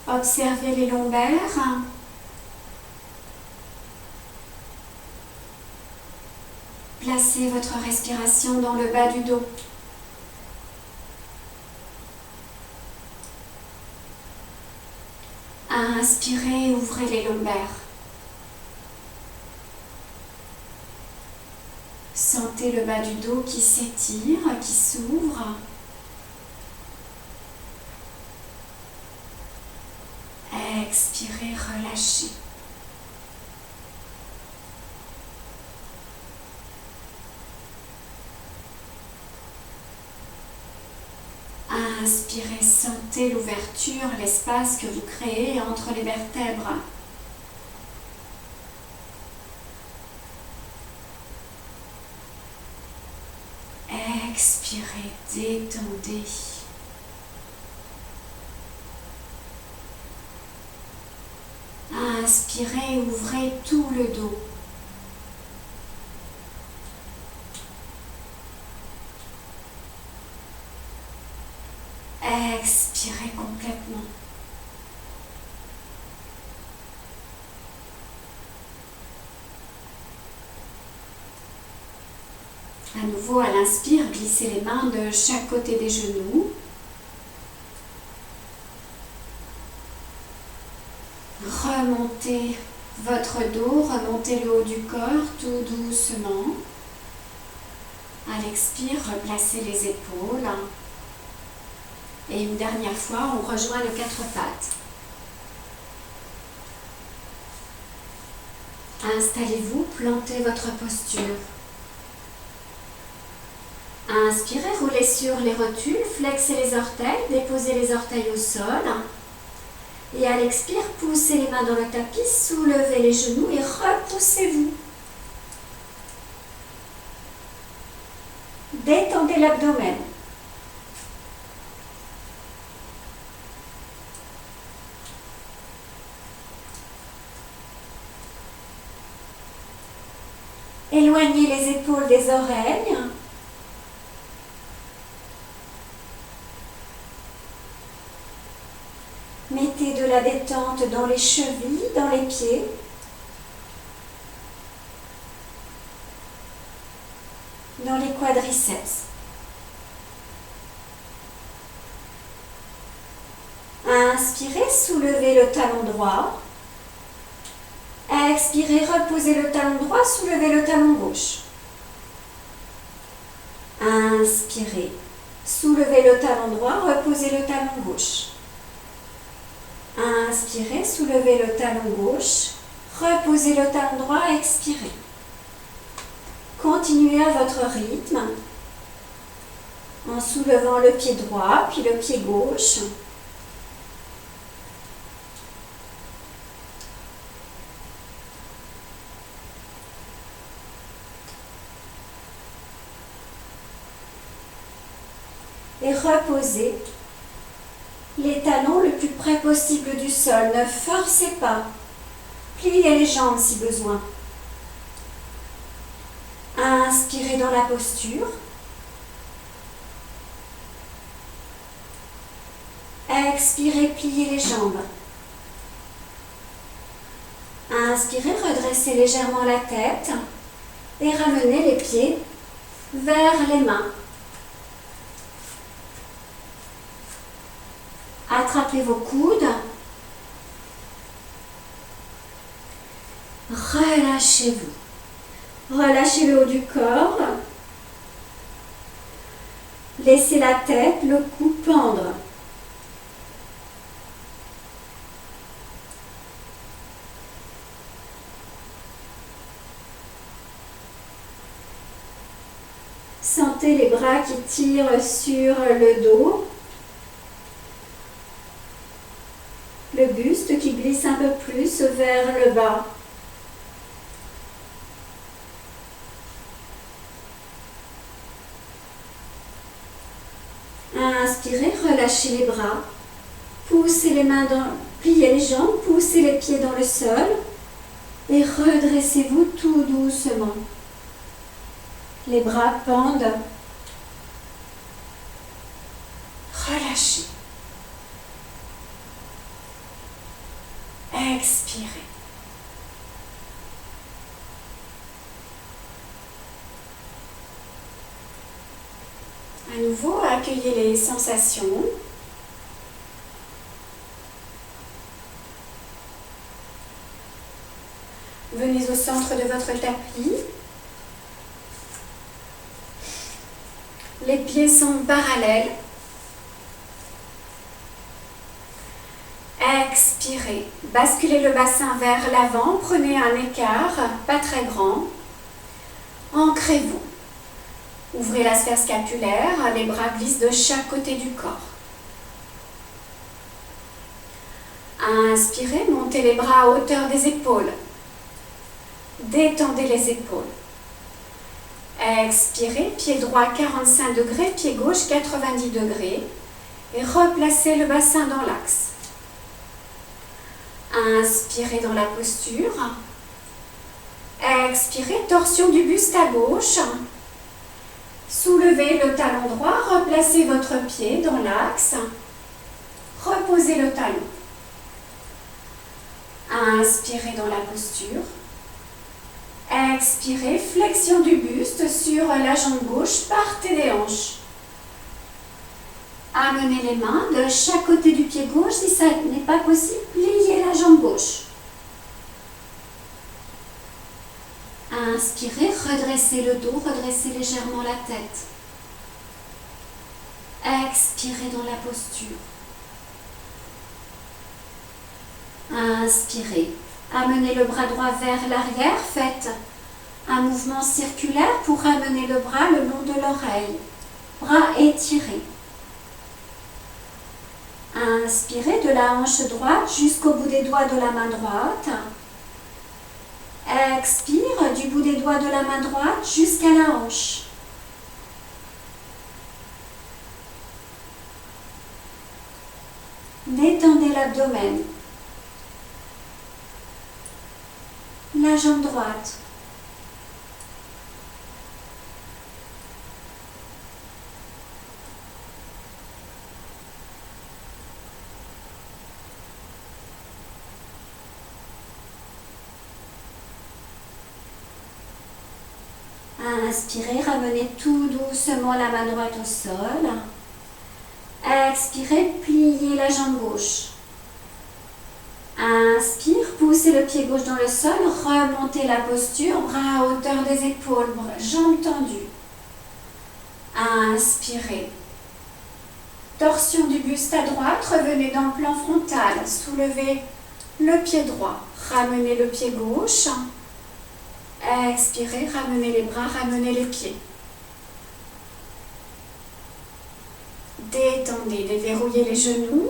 Observez les lombaires. Placez votre respiration dans le bas du dos. Inspirez, ouvrez les lombaires. Sentez le bas du dos qui s'étire, qui s'ouvre. Expirez, relâchez. Inspirez, sentez l'ouverture, l'espace que vous créez entre les vertèbres. Expirez, détendez. Inspirez, ouvrez tout le dos. Expirez complètement. À nouveau, à l'inspire, glissez les mains de chaque côté des genoux. Remontez votre dos, remontez le haut du corps tout doucement. À l'expire, replacez les épaules. Et une dernière fois, on rejoint le quatre pattes. Installez-vous, plantez votre posture. Inspirez, roulez sur les rotules, flexez les orteils, déposez les orteils au sol. Et à l'expire, poussez les mains dans le tapis, soulevez les genoux et repoussez-vous. Détendez l'abdomen. Éloignez les épaules des oreilles. Mettez de la détente dans les chevilles, dans les pieds. Dans les quadriceps. Inspirez, soulevez le talon droit. Expirez, reposez le talon droit, soulevez le talon gauche. Inspirez, soulevez le talon droit, reposez le talon gauche. Inspirez, soulevez le talon gauche, reposez le talon droit, expirez. Continuez à votre rythme en soulevant le pied droit puis le pied gauche. Et reposez les talons le plus près possible du sol. Ne forcez pas. Pliez les jambes si besoin. Inspirez dans la posture. Expirez, pliez les jambes. Inspirez, redressez légèrement la tête et ramenez les pieds vers les mains. Attrapez vos coudes. Relâchez-vous. Relâchez le haut du corps. Laissez la tête, le cou pendre. Sentez les bras qui tirent sur le dos. Le buste qui glisse un peu plus vers le bas. Inspirez, relâchez les bras. Poussez les mains pliez les jambes, poussez les pieds dans le sol et redressez-vous tout doucement. Les bras pendent. Relâchez. Expirez. À nouveau, accueillez les sensations. Venez au centre de votre tapis. Les pieds sont parallèles. Expirez. Basculez le bassin vers l'avant. Prenez un écart, pas très grand. Ancrez-vous. Ouvrez la sphère scapulaire. Les bras glissent de chaque côté du corps. Inspirez. Montez les bras à hauteur des épaules. Détendez les épaules. Expirez. Pied droit 45 degrés. Pied gauche 90 degrés. Et replacez le bassin dans l'axe. Inspirez dans la posture. Expirez, torsion du buste à gauche. Soulevez le talon droit, replacez votre pied dans l'axe. Reposez le talon. Inspirez dans la posture. Expirez, flexion du buste sur la jambe gauche, partez des hanches. Amenez les mains de chaque côté du pied gauche. Si ça n'est pas possible, pliez la jambe gauche. Inspirez, redressez le dos, redressez légèrement la tête. Expirez dans la posture. Inspirez. Amenez le bras droit vers l'arrière. Faites un mouvement circulaire pour amener le bras le long de l'oreille. Bras étirés. Inspirez de la hanche droite jusqu'au bout des doigts de la main droite. Expire du bout des doigts de la main droite jusqu'à la hanche. Détendez l'abdomen. La jambe droite. Inspirez, ramenez tout doucement la main droite au sol. Expirez, pliez la jambe gauche. Inspire, poussez le pied gauche dans le sol, remontez la posture, bras à hauteur des épaules, jambes tendues. Inspirez. Torsion du buste à droite, revenez dans le plan frontal, soulevez le pied droit, ramenez le pied gauche. Expirez, ramenez les bras, ramenez les pieds. Détendez, déverrouillez les genoux.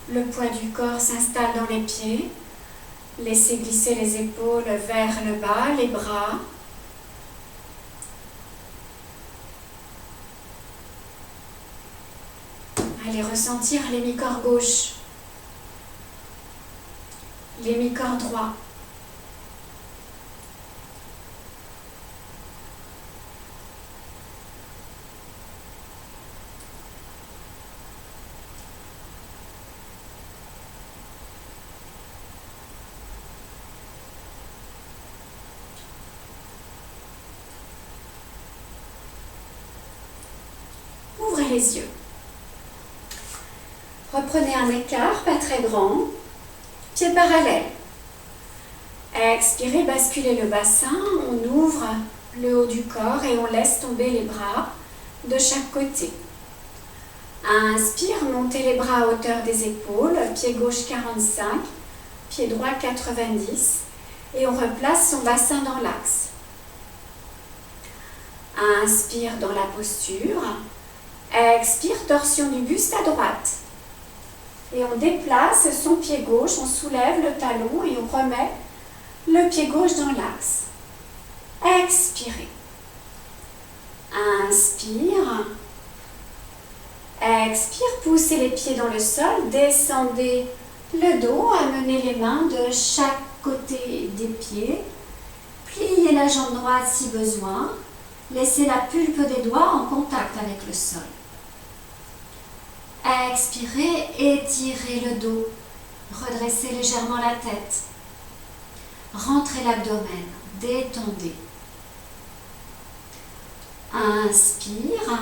Le poids du corps s'installe dans les pieds. Laissez glisser les épaules vers le bas, les bras. Allez ressentir l'hémicorps gauche. L'hémicorps droit. Ouvrez les yeux. Reprenez un écart, pas très grand. Pieds parallèles. Expirez, basculez le bassin, on ouvre le haut du corps et on laisse tomber les bras de chaque côté. Inspire, montez les bras à hauteur des épaules, pied gauche 45, pied droit 90 et on replace son bassin dans l'axe. Inspire dans la posture, expire, torsion du buste à droite. Et on déplace son pied gauche, on soulève le talon et on remet le pied gauche dans l'axe. Expirez. Inspire. Expire, poussez les pieds dans le sol, descendez le dos, amenez les mains de chaque côté des pieds. Pliez la jambe droite si besoin. Laissez la pulpe des doigts en contact avec le sol. Expirez, étirez le dos, redressez légèrement la tête, rentrez l'abdomen, détendez. Inspire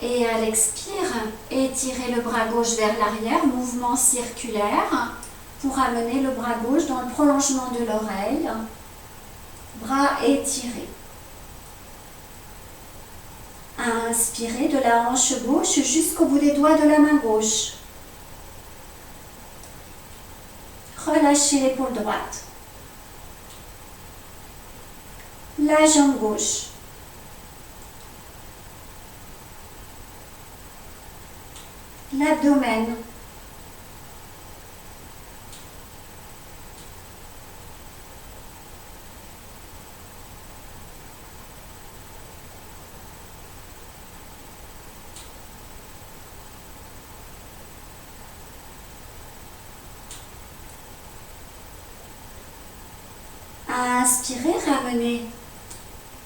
et à l'expire, étirez le bras gauche vers l'arrière, mouvement circulaire pour amener le bras gauche dans le prolongement de l'oreille, bras étirés. Inspirez de la hanche gauche jusqu'au bout des doigts de la main gauche. Relâchez l'épaule droite. La jambe gauche. L'abdomen. Inspirez, ramenez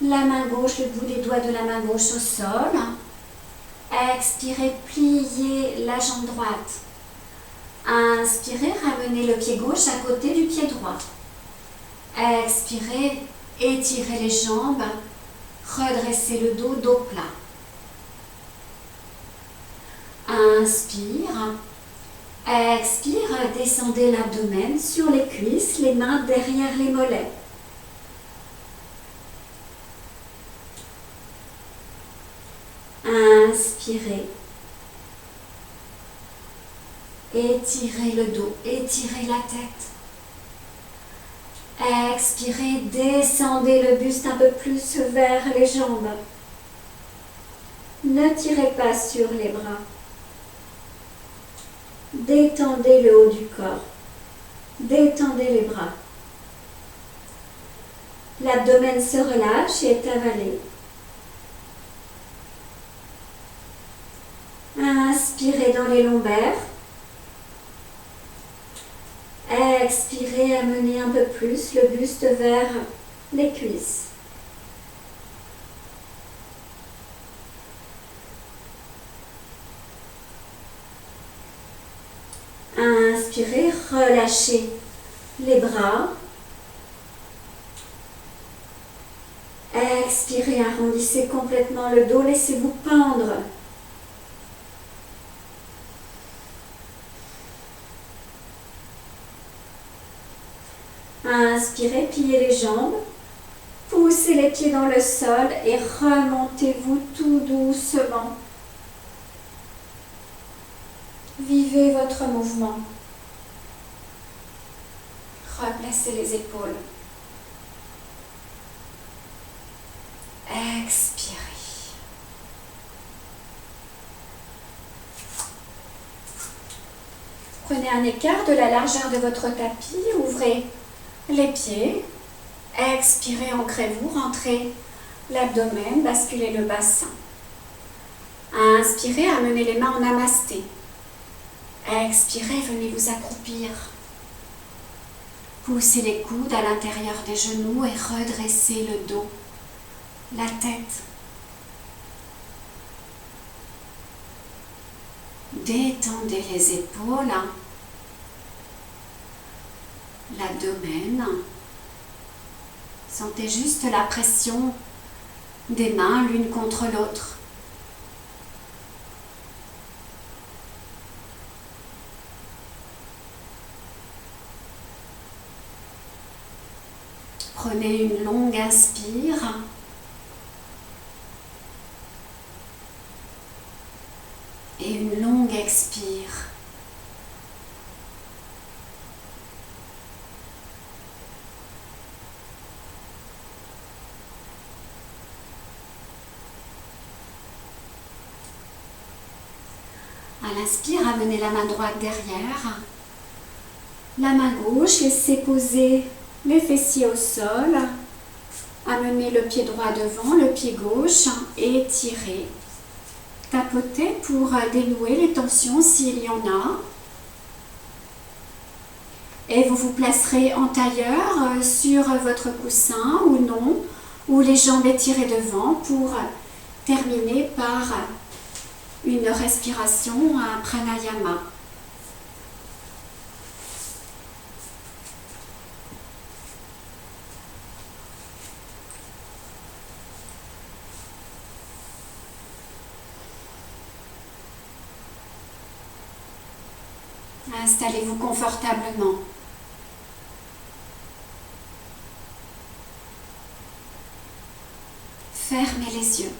la main gauche, le bout des doigts de la main gauche au sol. Expirez, pliez la jambe droite. Inspirez, ramenez le pied gauche à côté du pied droit. Expirez, étirez les jambes, redressez le dos, dos plat. Inspire, expire, descendez l'abdomen sur les cuisses, les mains derrière les mollets. Inspirez. Étirez le dos, étirez la tête. Expirez, descendez le buste un peu plus vers les jambes. Ne tirez pas sur les bras. Détendez le haut du corps. Détendez les bras. L'abdomen se relâche et est avalé. Inspirez dans les lombaires. Expirez, amenez un peu plus le buste vers les cuisses. Inspirez, relâchez les bras. Expirez, arrondissez complètement le dos, laissez-vous pendre. Inspirez, pliez les jambes, poussez les pieds dans le sol et remontez-vous tout doucement. Vivez votre mouvement. Replacez les épaules. Expirez. Prenez un écart de la largeur de votre tapis, ouvrez les pieds, expirez, ancrez-vous, rentrez l'abdomen, basculez le bassin. Inspirez, amenez les mains en namasté. Expirez, venez vous accroupir. Poussez les coudes à l'intérieur des genoux et redressez le dos, la tête. Détendez les épaules, l'abdomen. Sentez juste la pression des mains l'une contre l'autre. Prenez une longue inspire. Et une longue expire. À l'inspire, amenez la main droite derrière. La main gauche, laissez poser les fessiers au sol. Amenez le pied droit devant, le pied gauche, étirez. Tapotez pour dénouer les tensions s'il y en a. Et vous vous placerez en tailleur sur votre coussin ou non, ou les jambes étirées devant pour terminer par une respiration, un pranayama. Installez-vous confortablement. Fermez les yeux.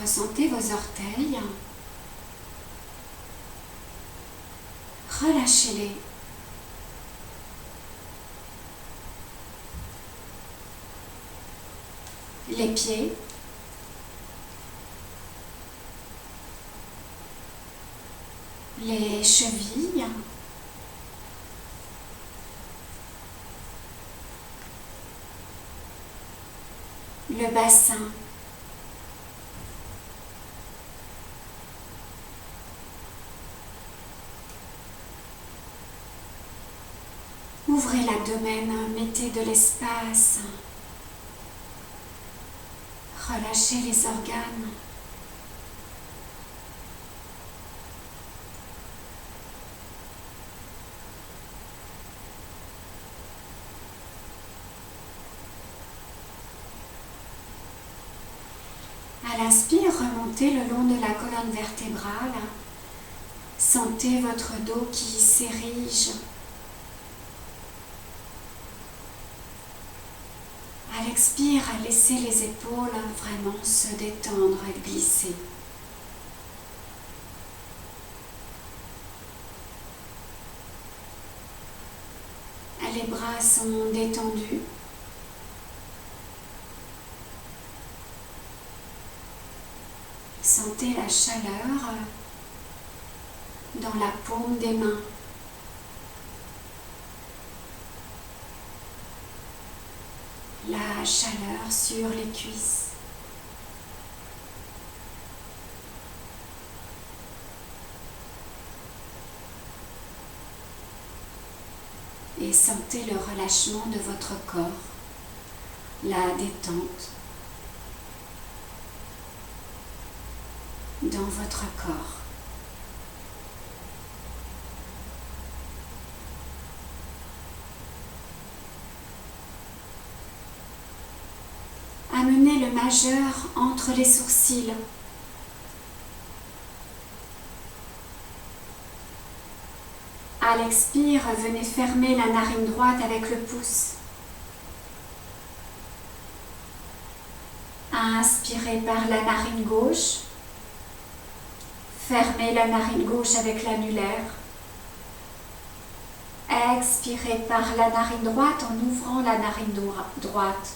Ressentez vos orteils. Relâchez-les. Les pieds. Les chevilles. Le bassin. Ouvrez l'abdomen, mettez de l'espace. Relâchez les organes. À l'inspire, remontez le long de la colonne vertébrale. Sentez votre dos qui s'érige. À l'expire, laissez les épaules vraiment se détendre et glisser. Les bras sont détendus. Sentez la chaleur dans la paume des mains. La chaleur sur les cuisses. Et sentez le relâchement de votre corps, la détente dans votre corps. Amenez le majeur entre les sourcils. À l'expire, venez fermer la narine droite avec le pouce. Inspirez par la narine gauche. Fermez la narine gauche avec l'annulaire. Expirez par la narine droite en ouvrant la narine droite.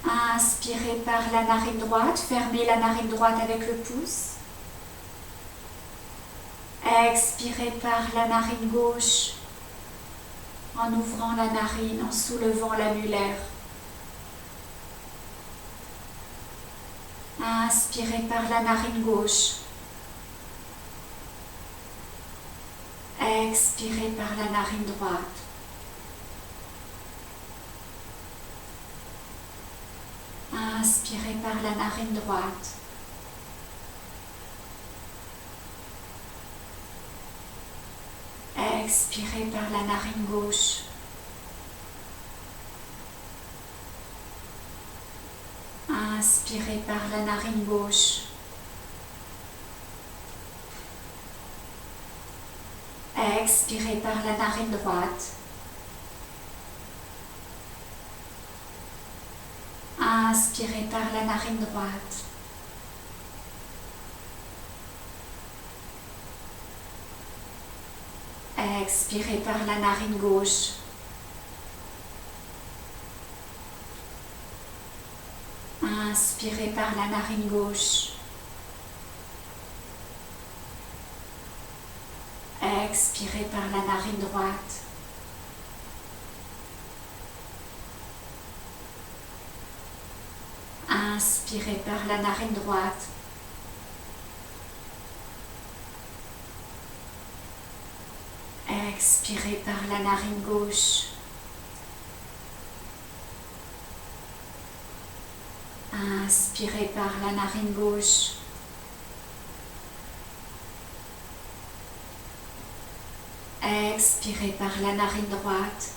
Inspirez par la narine droite, fermez la narine droite avec le pouce. Expirez par la narine gauche en ouvrant la narine, en soulevant l'annulaire. Inspirez par la narine gauche. Expirez par la narine droite. Inspirez par la narine droite. Expirez par la narine gauche. Inspirez par la narine gauche. Expirez par la narine droite. Inspirez par la narine droite. Expirez par la narine gauche. Inspirez par la narine gauche. Expirez par la narine droite. Inspirez par la narine droite. Expirez par la narine gauche. Inspirez par la narine gauche. Expirez par la narine droite.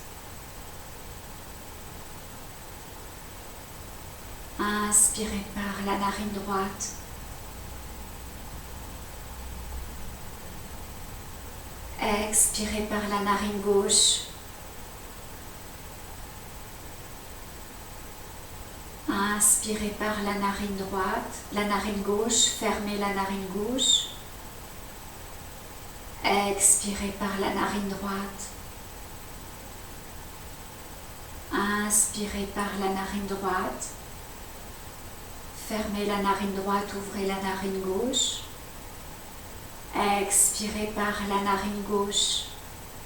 Inspirez par la narine droite. Expirez par la narine gauche. Inspirez par la narine droite, la narine gauche, fermez la narine gauche. Expirez par la narine droite. Inspirez par la narine droite. Fermez la narine droite, ouvrez la narine gauche. Expirez par la narine gauche.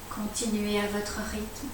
Continuez à votre rythme.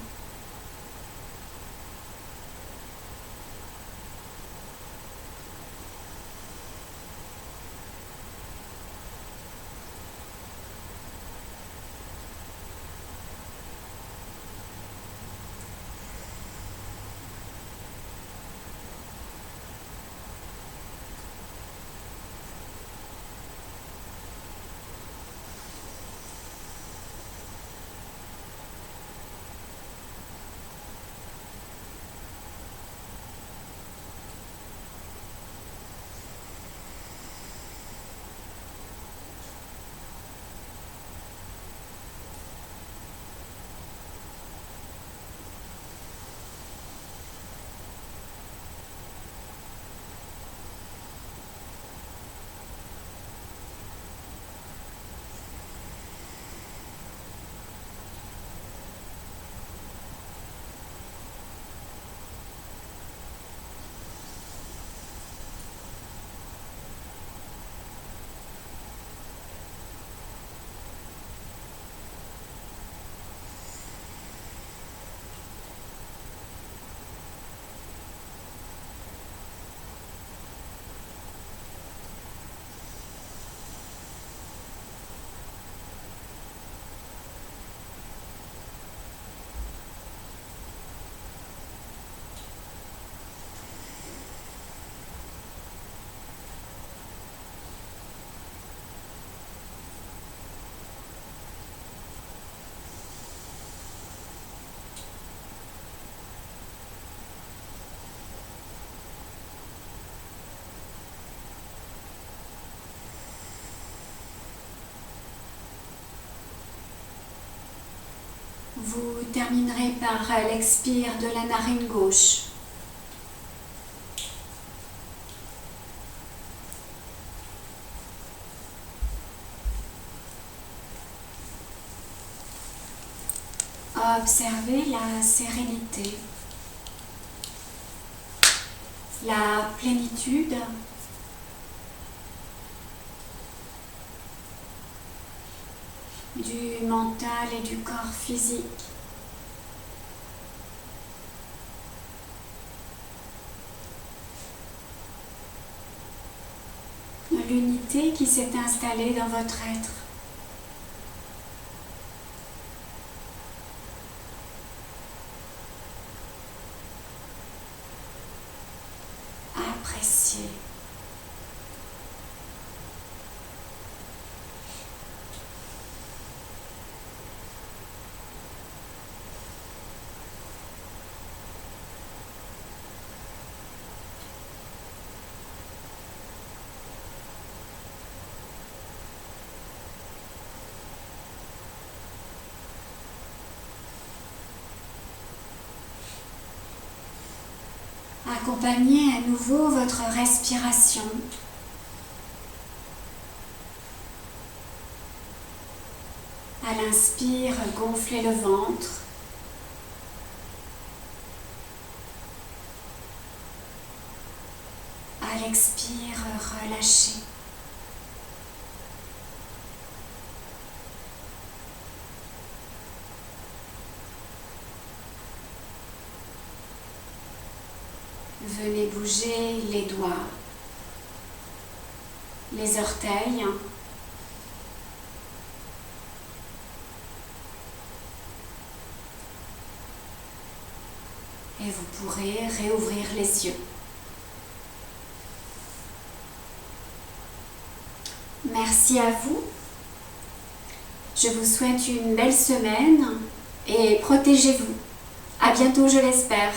terminerez par l'expire de la narine gauche. Observez la sérénité, la plénitude, du mental et du corps physique. L'unité qui s'est installée dans votre être. Appréciez. Accompagnez à nouveau votre respiration. À l'inspire, gonflez le ventre. À l'expire, relâchez. Venez bouger les doigts, les orteils, et vous pourrez réouvrir les yeux. Merci à vous. Je vous souhaite une belle semaine et protégez-vous. À bientôt, je l'espère.